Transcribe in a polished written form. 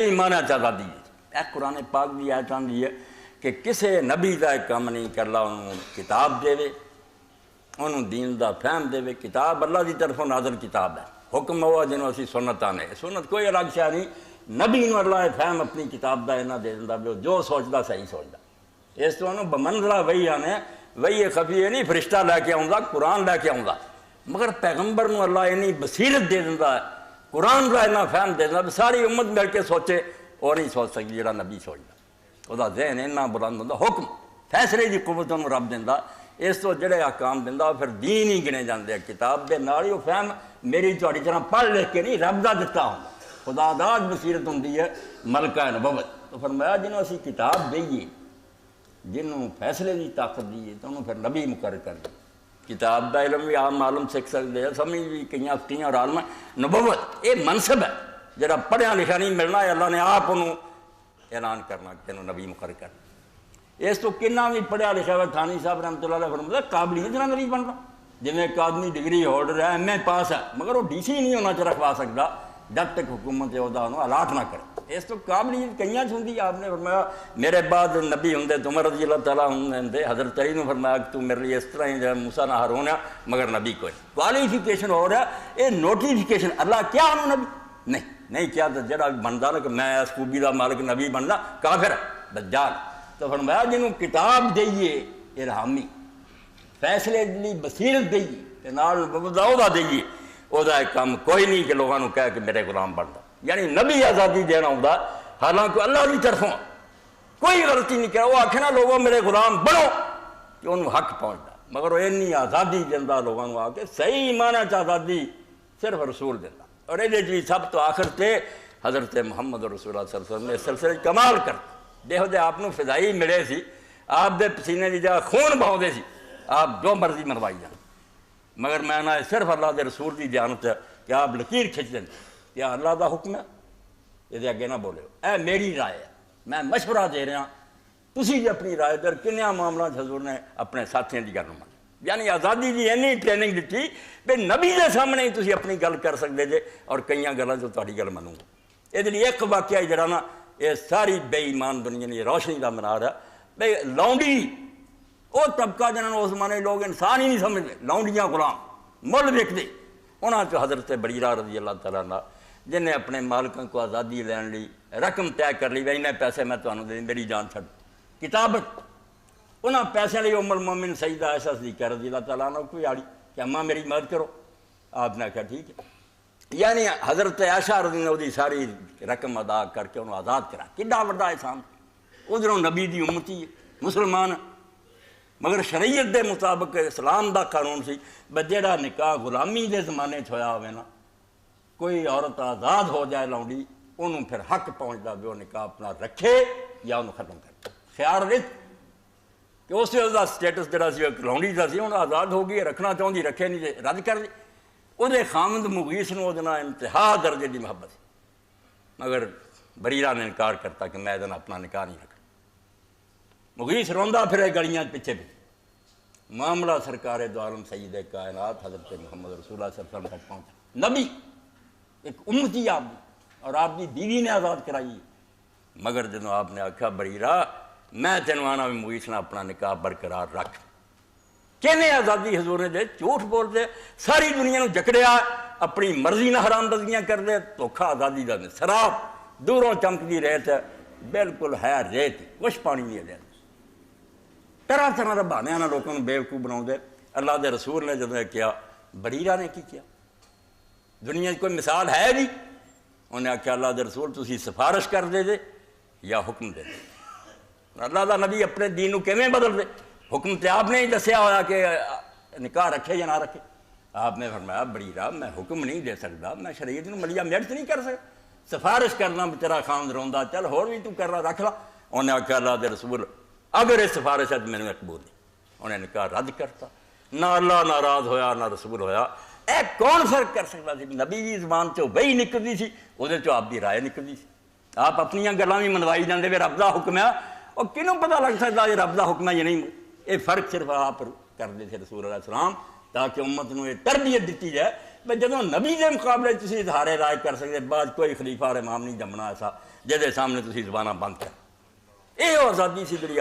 ایمان چاہتا دی اے قرآن پاک بھی آیت آندی ہے کہ کسے نبی دا کام نہیں کر لا انہوں کتاب دے وے انہوں دین دا فہم دے وے کتاب اللہ دی طرفوں نازل کتاب ہے حکم ہوا جنہوں اسی سنت آنے سنت کوئی الگ شاہ نہیں نبی انہوں اللہ فہم اپنی کتاب دا اینا دے دندہ جو سوچدا صحیح سوچدا اس تو انہوں بمنظرہ وہی آنے وہی خفی ہے نہیں فرشتہ لے کے آؤں دا قرآن لے کے آؤں دا مگر پیغمبر نو اللہ انہی بصیرت دے دندہ ہے قرآن کا اینا فہم دے دندہ ساری امت مل کے سوچے اور نہیں سوچ سکتی جڑا نبی سوچدا وہ دا ذہن اینا بلند ہوندہ حکم فیصلے دی قوت انہوں رب دندہ اس تو جڑے احکام دندہ پھر دین ہی گنے جاندے کتاب دے نالی وہ فہم میری تہاڈی طرح پڑھ لکھ کے نہیں رب دا دتا ہوں خدا داد بصیرت ہوندی ہے ملکہ نبوت تو فرمایا جنہوں اسی کتاب دئیے جنہوں فیصلے دی طاقت دیئے تو انہوں پھر نبی مقرر کر دی کتاب دا علم بھی عام عالم سکھ سکتے ہیں سمجھ بھی کئیاں فتیاں اور عالم نبوت یہ منصب ہے جڑا پڑھیا لکھا نہیں ملنا ہے اللہ نے آپ انہوں اعلان کرنا کہ انہوں نبی مقرر کرنا اس تو کنہ بھی پڑھیا لکھا ہوا تھانی صاحب رحمۃ اللہ علیہ فرماتا قابلیت نہ نبی بننا جی میں ایک آدمی ڈگری ہولڈر ہے ایم اے پاس ہے مگر وہ ڈی سی نہیں ہونا چاہ رکھوا سکتا جب تک حکومت عہدہ انہوں الاٹ نہ کرے اس تو قابلیت کئیاں چھوندی آپ نے فرمایا میرے بعد نبی ہوں عمر رضی اللہ تعالیٰ ہوں حضرت علی نے فرمایا کہ تو میرے لیے اس طرح ہی موسیٰ نہ ہارون ہے مگر نبی کوئی کوالیفیکیشن ہو رہا ہے یہ نوٹیفیکیشن اللہ کیا انہوں نبی نہیں کیا تو جڑا بنتا نا کہ میں اس خوبی دا مالک نبی بننا کافر دجال تو فرمایا جنہوں کتاب دئیے ارحامی فیصلے دی بصیرت دئیے کہ نال ببداؤ دئیے وہ دا ایک کام کوئی نہیں کہ لوگوں نے کہا کہ میرے غلام بنتا یعنی نبی آزادی دینا ہوں حالانکہ اللہ کی طرفوں کوئی غلطی نہیں کہا وہ آکھنا لوگوں میرے غلام بنو کہ انہوں حق پہنچتا مگر وہ اینی آزادی دیندہ لوگوں نے آکے صحیح ایمانہ آزادی صرف رسول دیندہ اور یہ جی سب تو آخر تے حضرت محمد رسول اللہ صلی اللہ علیہ وسلم نے سلسلے کمال کرتا دیکھو دے آپ نے فضائی ملے سی آپ دے پسینے دی جگہ خون بہو دے سی آپ جو مرضی مروائی جائیں مگر میں نہ صرف اللہ دے رسول دی جانت ہے کہ آپ لکیر کھچ دیں کیا اللہ دا حکم ہے یہ دے اگے نہ بولے ہو اے میری رائے ہے میں مشورہ دے رہا تسی جی اپنی رائے در کنیا معاملہ حضور نے اپنے ساتھیاں دی گل مان یعنی آزادی دی اینی ٹریننگ دیتی بے نبی دے سامنے ہی تسی اپنی گل کر سکتے جے اور کئیاں گلاں جو تہاڈی گل منوں گا یہ لیے ایک واقعہ جڑا نا یہ ساری بے ایمان دنیا نے روشنی دا منار ہے بے لونڈی وہ طبقہ جنہوں اس زمانے لوگ انسان ہی نہیں سمجھتے لونڈیاں غلام مل وکدے انہاں چ حضرت بریرہ رضی اللہ تعالیٰ عنہ جن نے اپنے مالکوں کو آزادی لین لی رقم طے کر لی اتنے پیسے میں تمہیں دے میری جان چھڑ کتابت انہاں پیسے لی ام المومن سیدہ عائشہ صدیقہ رضی اللہ تعالیٰ عنہ کوئی آڑی کہ اماں میری مدد کرو آپ نے کہا ٹھیک ہے یعنی حضرت عائشہ رضی اللہ عنہ ساری رقم ادا کر کے انہوں آزاد کرا کڈا بڑا احسان ادھروں نبی دی امتی ہے مسلمان مگر شریعت دے مطابق اسلام دا قانون سی بجیڑا نکاح غلامی دے زمانے ہویا ہوئے نا کوئی عورت آزاد ہو جائے لونڈی انہوں پھر حق پہنچتا بھی وہ نکاح اپنا رکھے یا انہوں ختم کر خیال رکھ کہ اس سے دا سٹیٹس جڑا سی لونڈی دا سی انہوں آزاد ہو گئی رکھنا چاہوں رکھے نہیں رد کر دی وہ خامد مغیث نو ادنا انتہا درجے دی محبت مگر بریرہ نے انکار کرتا کہ میں ادنا اپنا نکاح نہیں رکھا مغیث روندا پھرے گلیاں پیچھے بھی معاملہ سرکار دو عالم سید کائنات حضرت محمد رسول اللہ صلی اللہ علیہ وسلم تک پہنچا نبی ایک امتی آپ اور آپ کی بیوی نے آزاد کرائی مگر جنہوں آپ نے آکھا بریرہ میں تینوانا بھی مغیث نہ اپنا نکاح برقرار رکھ کہنے آزادی حضور نے دے جھوٹ بول دے ساری دنیا نو جکڑیا اپنی مرضی نہ حرام رضیاں کر دے دھوکھا آزادی دا سراب دوروں چمکتی ریت ہے بالکل ہے ریت کچھ پانی نہیں ہے طرح طرح کا بہانے نہ لوگوں کو بیوقوف بنا دے اللہ دے رسول نے جب کیا بریرہ نے کی کیا دنیا کوئی مثال ہے بھی انہیں آخیا اللہ دے رسول تسی سفارش کر دے دے یا حکم دے دے اللہ دا نبی اپنے دین کو کیویں بدل دے حکم تے آپ نے ہی دسیا ہوا کہ نکاح رکھے یا نہ رکھے آپ نے فرمایا بریرہ میں حکم نہیں دے سکتا میں شریعت نو ملیا میٹ نہیں کر سکتا سفارش کرنا بچارا خامد روندا چل ہور بھی تو کر رہا رکھ لا انہیں آخیا اللہ دے رسول اگر یہ سفارش ہے تو میرے مقبول نہیں انہیں نکاح رد کرتا نہ اللہ ناراض ہویا نہ رسول ہویا اے کون فرق کر سکتا سی نبی دی زبان چو وہی نکلتی سی وہ چو آپ دی رائے نکلتی سی آپ اپنی گلاں بھی منوائی جاندے وے رب دا حکم ہے اور کنوں پتہ لگ سکتا یہ رب دا حکم ہے یا نہیں یہ فرق صرف آپ کرتے تھے رسول اللہ السلام تاکہ امت نو یہ تربیت دیتی جائے بھائی جدوں نبی دے مقابلے تسی اظہار رائے کر سکتے بعد کوئی خلیفہ اور امام نہیں جمنا ایسا ਜਿਹਦੇ ਸਾਹਮਣੇ ਤੁਸੀਂ ਜ਼ਬਾਨਾਂ ਬੰਦ ਕਰ। ਇਹ ਉਹ ਆਜ਼ਾਦੀ ਸੀ ਜਿਹੜੀ